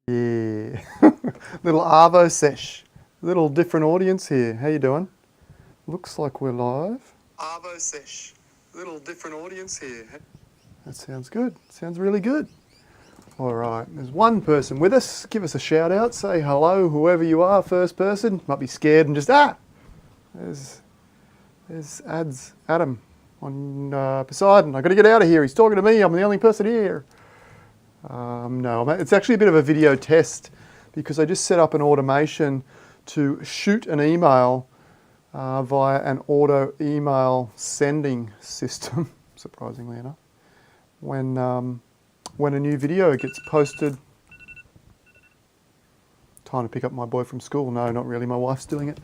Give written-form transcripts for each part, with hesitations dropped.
Yeah, little Arvo sesh. Little different audience here. How you doing? Looks like we're live. Arvo sesh. Little different audience here. That sounds good. Sounds really good. All right, there's one person with us. Give us a shout out. Say hello, whoever you are. First person. Might be scared and just There's Adam on Poseidon. I got to get out of here. He's talking to me. I'm the only person here. No, it's actually a bit of a video test because I just set up an automation to shoot an email via an auto email sending system, surprisingly enough, when a new video gets posted. Time to pick up my boy from school. No, not really. My wife's doing it.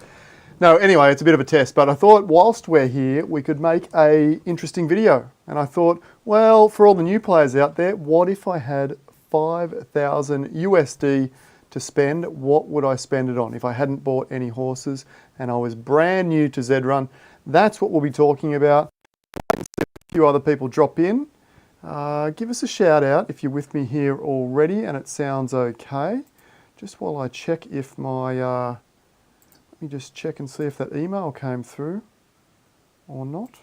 No, anyway, it's a bit of a test, but I thought whilst we're here, we could make a interesting video. And I thought, well, for all the new players out there, what if I had 5,000 USD to spend? What would I spend it on if I hadn't bought any horses and I was brand new to Zed Run? That's what we'll be talking about. A few other people drop in. Give us a shout out if you're with me here already and it sounds okay. Just while I check if my... Let me just check and see if that email came through or not.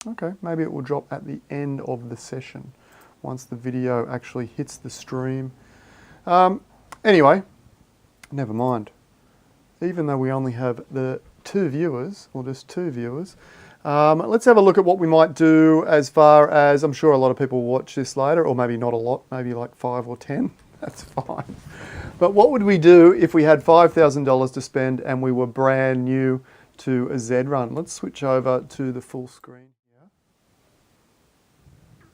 Okay, maybe it will drop at the end of the session once the video actually hits the stream. Anyway, never mind. Even though we only have the two viewers, or just two viewers, let's have a look at what we might do as far as, I'm sure a lot of people will watch this later, or maybe not a lot, maybe like 5 or 10, that's fine. But what would we do if we had $5,000 to spend and we were brand new to a Zed Run? Let's switch over to the full screen here.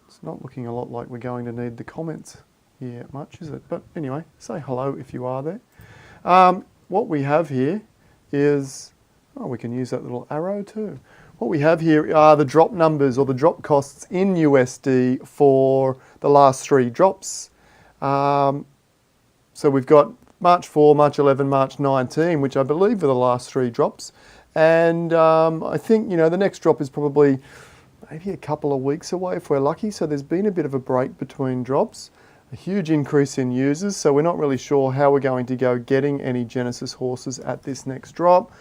It's not looking a lot like we're going to need the comments here much, is it? But anyway, say hello if you are there. What we have here is, we can use that little arrow too. What we have here are the drop numbers or the drop costs in USD for the last 3 drops. So we've got March 4, March 11, March 19, which I believe are the last 3 drops. And I think, the next drop is probably maybe a couple of weeks away if we're lucky. So there's been a bit of a break between drops, a huge increase in users. So we're not really sure how we're going to go getting any Genesis horses at this next drop.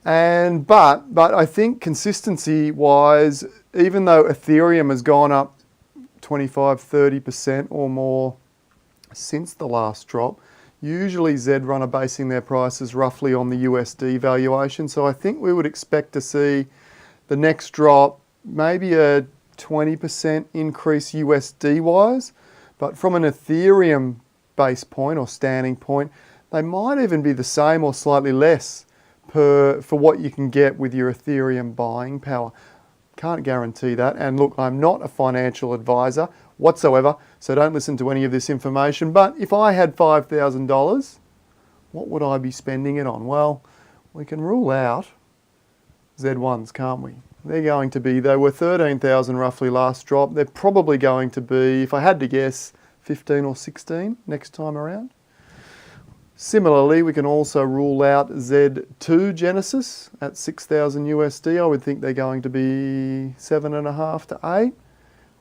But I think consistency wise, even though Ethereum has gone up 25-30% or more since the last drop, usually Zed Run are basing their prices roughly on the USD valuation. So I think we would expect to see the next drop maybe a 20% increase USD wise, but from an Ethereum base point or standing point, they might even be the same or slightly less for what you can get with your Ethereum buying power. Can't guarantee that. And look, I'm not a financial advisor whatsoever, so don't listen to any of this information. But if I had $5,000, what would I be spending it on? Well, we can rule out Z1s, can't we? They were 13,000 roughly last drop. They're probably going to be, if I had to guess, 15 or 16 next time around. Similarly, we can also rule out Z2 Genesis at 6,000 USD. I would think they're going to be 7.5 to 8.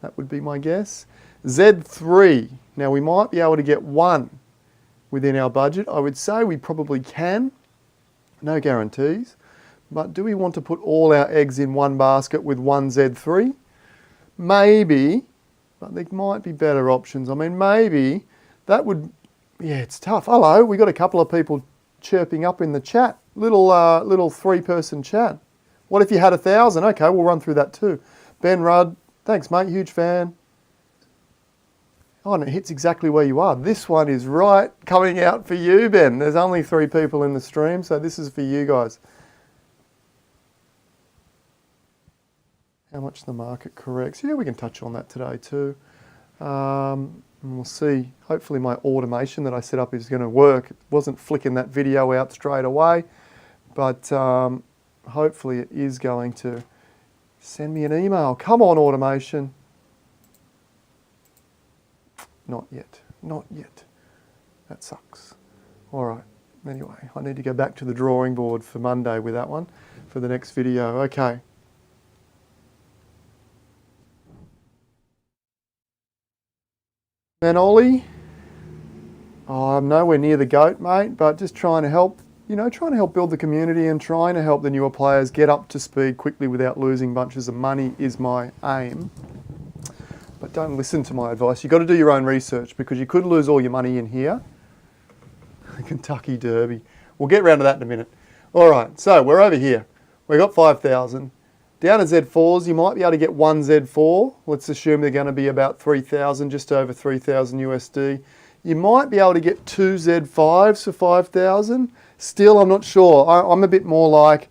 That would be my guess. Z3. Now, we might be able to get one within our budget. I would say we probably can. No guarantees. But do we want to put all our eggs in one basket with one Z3? Maybe, but there might be better options. I mean, maybe that would... Yeah, it's tough. Hello, we got a couple of people chirping up in the chat. Little 3-person chat. What if you had 1,000? Okay, we'll run through that too. Ben Rudd, thanks mate, huge fan. Oh, and it hits exactly where you are. This one is right coming out for you, Ben. There's only 3 people in the stream, so this is for you guys. How much the market corrects. Yeah, we can touch on that today too. And we'll see, hopefully my automation that I set up is going to work. It wasn't flicking that video out straight away, but hopefully it is going to send me an email. Come on, automation. Not yet, not yet. That sucks. All right, anyway, I need to go back to the drawing board for Monday with that one. for the next video. Okay. And Ollie, oh, I'm nowhere near the GOAT, mate, but just trying to help, trying to help build the community and trying to help the newer players get up to speed quickly without losing bunches of money is my aim. But don't listen to my advice. You've got to do your own research because you could lose all your money in here. The Kentucky Derby. We'll get around to that in a minute. All right, so we're over here. We've got 5,000. Down at Z4s, you might be able to get one Z4. Let's assume they're going to be about 3,000, just over 3,000 USD. You might be able to get two Z5s for 5,000. Still, I'm not sure. I'm a bit more like,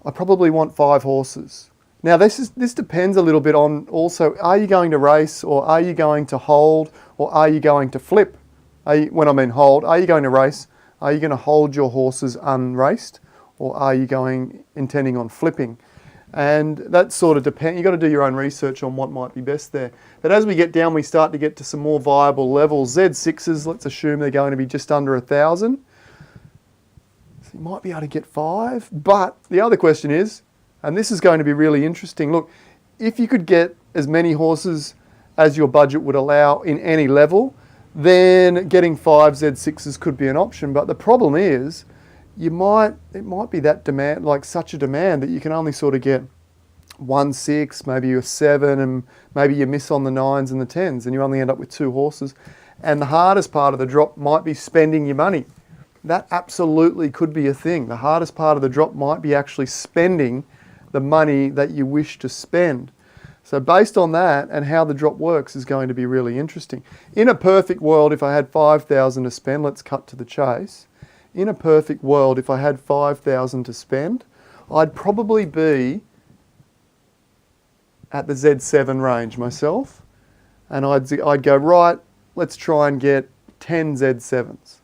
I probably want 5 horses. Now, this depends a little bit on also, are you going to race or are you going to hold or are you going to flip? When I mean hold, are you going to race? Are you going to hold your horses unraced or are you intending on flipping? And that sort of depends. You've got to do your own research on what might be best there. But as we get down, we start to get to some more viable levels. Z6s, let's assume they're going to be just under 1,000. So you might be able to get 5. But the other question is, and this is going to be really interesting, look, if you could get as many horses as your budget would allow in any level, then getting 5 Z6s could be an option. But the problem is, it might be that demand, like such a demand that you can only sort of get 1 6, maybe a 7, and maybe you miss on the 9s and the 10s, and you only end up with 2 horses. And the hardest part of the drop might be spending your money. That absolutely could be a thing. The hardest part of the drop might be actually spending the money that you wish to spend. So based on that and how the drop works is going to be really interesting. In a perfect world, if I had 5,000 to spend, let's cut to the chase. In a perfect world, if I had 5,000 to spend, I'd probably be at the Z7 range myself. And I'd go, right, let's try and get 10 Z7s.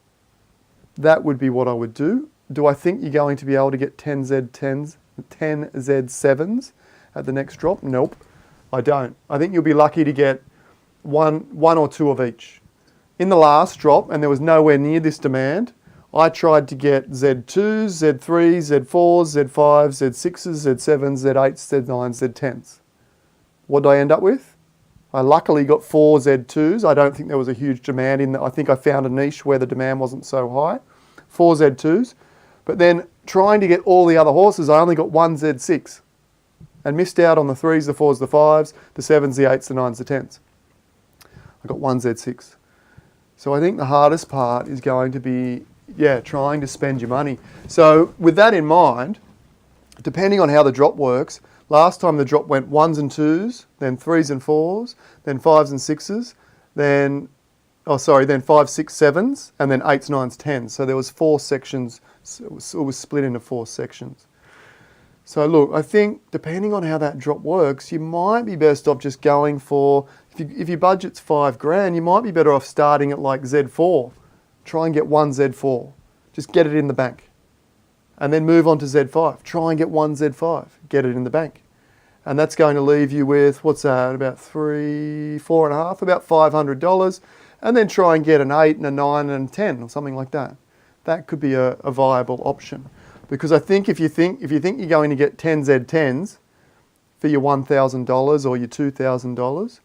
That would be what I would do. Do I think you're going to be able to get 10 Z7s at the next drop? Nope, I don't. I think you'll be lucky to get one or two of each. In the last drop, and there was nowhere near this demand, I tried to get Z2s, Z3s, Z4s, Z5s, Z6s, Z7s, Z8s, Z9s, Z10s. What did I end up with? I luckily got 4 Z2s. I don't think there was a huge demand in that. I think I found a niche where the demand wasn't so high. 4 Z2s. But then trying to get all the other horses, I only got 1 Z6 and missed out on the 3s, the 4s, the 5s, the 7s, the 8s, the 9s, the 10s. I got 1 Z6. So I think the hardest part is going to be, trying to spend your money. So with that in mind, depending on how the drop works, last time the drop went 1s and 2s, then 3s and 4s, then 5s and 6s, then 5, 6, 7s, and then 8s, 9s, 10s. So there was 4 sections. So it was split into 4 sections. So look, I think depending on how that drop works, you might be best off just going for, if your budget's $5,000, you might be better off starting at like Z4. Try and get 1 Z4. Just get it in the bank. And then move on to Z5. Try and get 1 Z5. Get it in the bank. And that's going to leave you with, what's that, about $4.5, about $500. And then try and get an 8 and a 9 and a 10 or something like that. That could be a viable option. Because I think if you think you're going to get 10 Z10s for your $1,000 or your $2,000,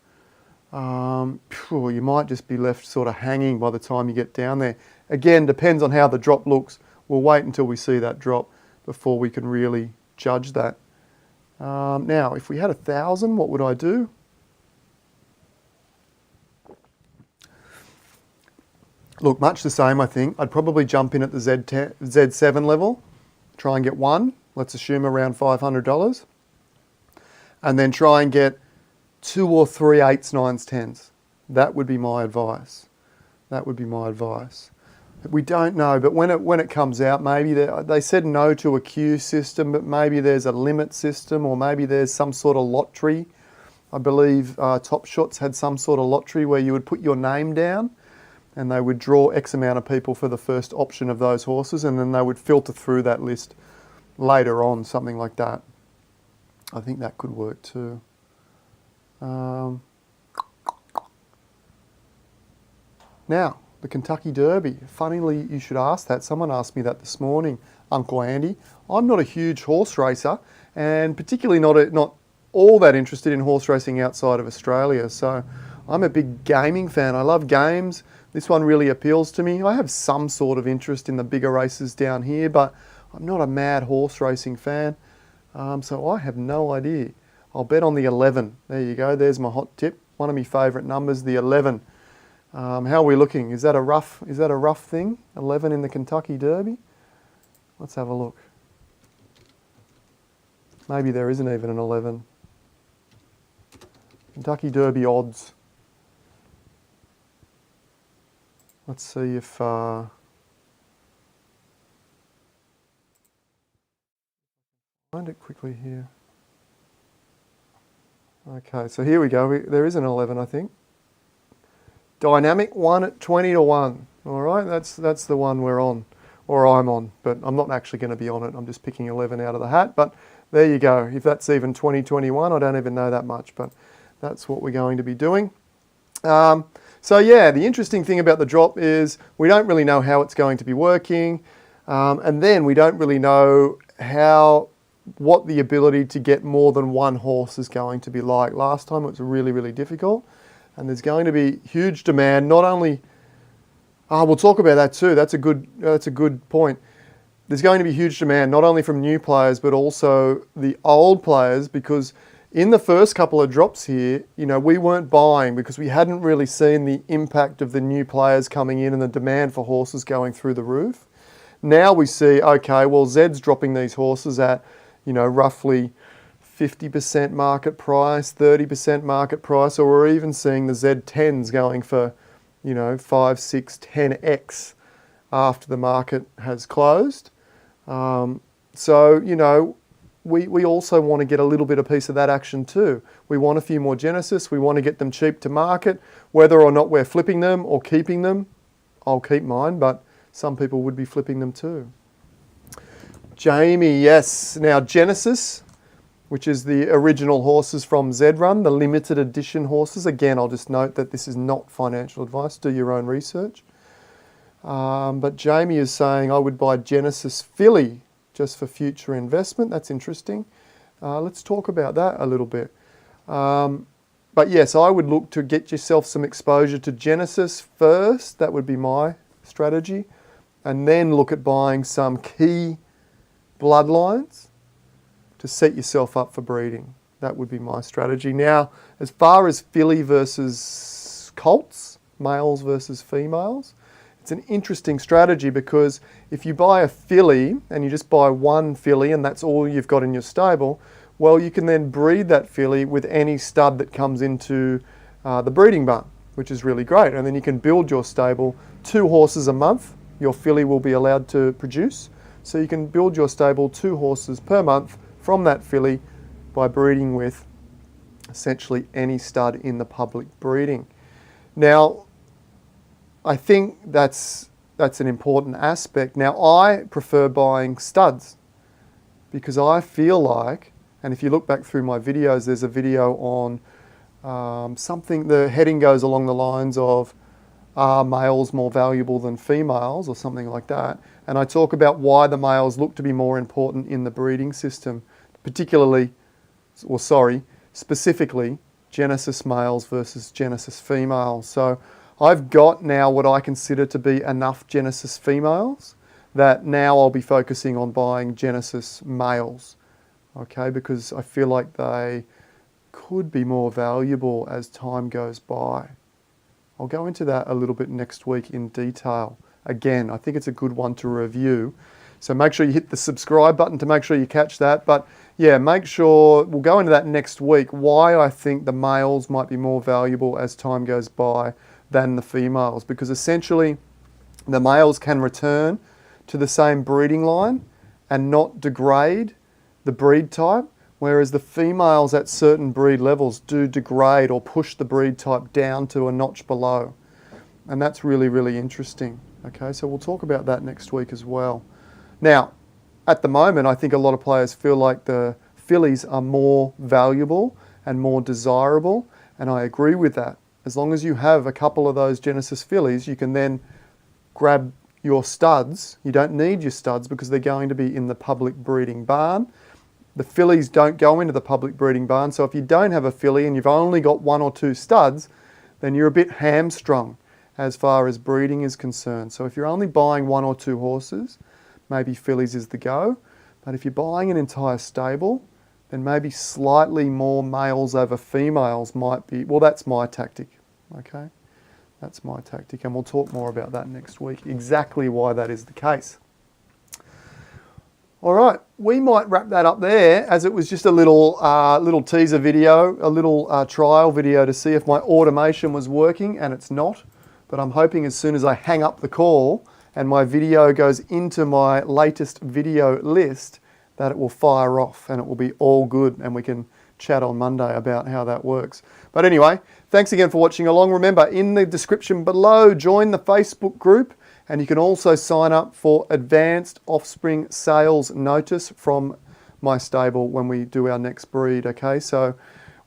you might just be left sort of hanging by the time you get down there. Again, depends on how the drop looks. We'll wait until we see that drop before we can really judge that. Now, if we had 1,000, what would I do? Look, much the same, I think. I'd probably jump in at the Z7 level, try and get 1, let's assume around $500, and then try and get 2 or 3 8s, 9s, 10s. That would be my advice. That would be my advice. We don't know, but when it comes out, maybe they said no to a queue system, but maybe there's a limit system, or maybe there's some sort of lottery. I believe Top Shots had some sort of lottery where you would put your name down, and they would draw X amount of people for the first option of those horses, and then they would filter through that list later on, something like that. I think that could work too. Now, the Kentucky Derby. Funnily, you should ask that. Someone asked me that this morning. Uncle Andy. I'm not a huge horse racer, and particularly not all that interested in horse racing outside of Australia. So I'm a big gaming fan. I love games. This one really appeals to me. I have some sort of interest in the bigger races down here, but I'm not a mad horse racing fan. So I have no idea. I'll bet on the 11. There you go. There's my hot tip. One of my favourite numbers, the 11. How are we looking? Is that a rough thing? 11 in the Kentucky Derby? Let's have a look. Maybe there isn't even an 11. Kentucky Derby odds. Let's see if... find it quickly here. Okay, so here we go. There is an 11, I think. Dynamic 1 at 20 to 1. All right, that's the one we're on, or I'm on, but I'm not actually going to be on it. I'm just picking 11 out of the hat, but there you go. If that's even 2021, I don't even know that much, but that's what we're going to be doing. So yeah, the interesting thing about the drop is we don't really know how it's going to be working, and then we don't really know what the ability to get more than one horse is going to be like. Last time it was really, really difficult, and there's going to be huge demand. Not only, we'll talk about that too. That's a good point. There's going to be huge demand not only from new players but also the old players, because in the first couple of drops here, we weren't buying because we hadn't really seen the impact of the new players coming in and the demand for horses going through the roof. Now we see, okay, well, Zed's dropping these horses at roughly 50% market price, 30% market price, or we're even seeing the Z10s going for, 5, 6, 10x after the market has closed. So, we also want to get a little bit of piece of that action too. We want a few more Genesis. We want to get them cheap to market. Whether or not we're flipping them or keeping them, I'll keep mine, but some people would be flipping them too. Jamie, yes. Now Genesis, which is the original horses from Zed Run, the limited edition horses. Again, I'll just note that this is not financial advice. Do your own research. But Jamie is saying I would buy Genesis filly just for future investment. That's interesting. Let's talk about that a little bit. But yes, I would look to get yourself some exposure to Genesis first. That would be my strategy. And then look at buying some key bloodlines to set yourself up for breeding. That would be my strategy. Now, as far as filly versus colts, males versus females, it's an interesting strategy, because if you buy a filly and you just buy one filly and that's all you've got in your stable, well, you can then breed that filly with any stud that comes into the breeding barn, which is really great. And then you can build your stable 2 horses a month. Your filly will be allowed to produce. So you can build your stable 2 horses per month from that filly by breeding with essentially any stud in the public breeding. Now, I think that's an important aspect. Now, I prefer buying studs because I feel like, and if you look back through my videos, there's a video on something, the heading goes along the lines of, are males more valuable than females, or something like that. And I talk about why the males look to be more important in the breeding system, specifically Genesis males versus Genesis females. So I've got now what I consider to be enough Genesis females that now I'll be focusing on buying Genesis males, okay, because I feel like they could be more valuable as time goes by. I'll go into that a little bit next week in detail. Again, I think it's a good one to review. So make sure you hit the subscribe button to make sure you catch that. But yeah, make sure, we'll go into that next week, why I think the males might be more valuable as time goes by than the females. Because essentially, the males can return to the same breeding line and not degrade the breed type, whereas the females at certain breed levels do degrade or push the breed type down to a notch below. And that's really, really interesting. Okay, so we'll talk about that next week as well. Now, at the moment, I think a lot of players feel like the fillies are more valuable and more desirable, and I agree with that. As long as you have a couple of those Genesis fillies, you can then grab, your studs. You don't need your studs because they're going to be in the public breeding barn. The fillies don't go into the public breeding barn, so if you don't have a filly and you've only got 1 or 2 studs, then you're a bit hamstrung as far as breeding is concerned. So if you're only buying 1 or 2 horses, maybe fillies is the go. But if you're buying an entire stable, then maybe slightly more males over females might be, well, that's my tactic, okay? That's my tactic, and we'll talk more about that next week, exactly why that is the case. All right, we might wrap that up there, as it was just a little teaser video, a little trial video to see if my automation was working, and it's not. But I'm hoping as soon as I hang up the call and my video goes into my latest video list, that it will fire off and it will be all good, and we can chat on Monday about how that works. But anyway, thanks again for watching along. Remember, in the description below, join the Facebook group. And you can also sign up for advanced offspring sales notice from my stable when we do our next breed, okay? So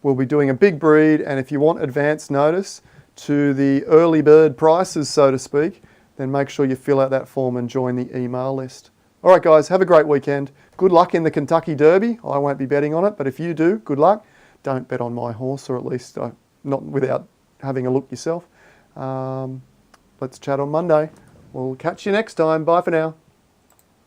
we'll be doing a big breed, and if you want advance notice to the early bird prices, so to speak, then make sure you fill out that form and join the email list. All right, guys, have a great weekend. Good luck in the Kentucky Derby. I won't be betting on it, but if you do, good luck. Don't bet on my horse, or at least not without having a look yourself. Let's chat on Monday. We'll catch you next time. Bye for now.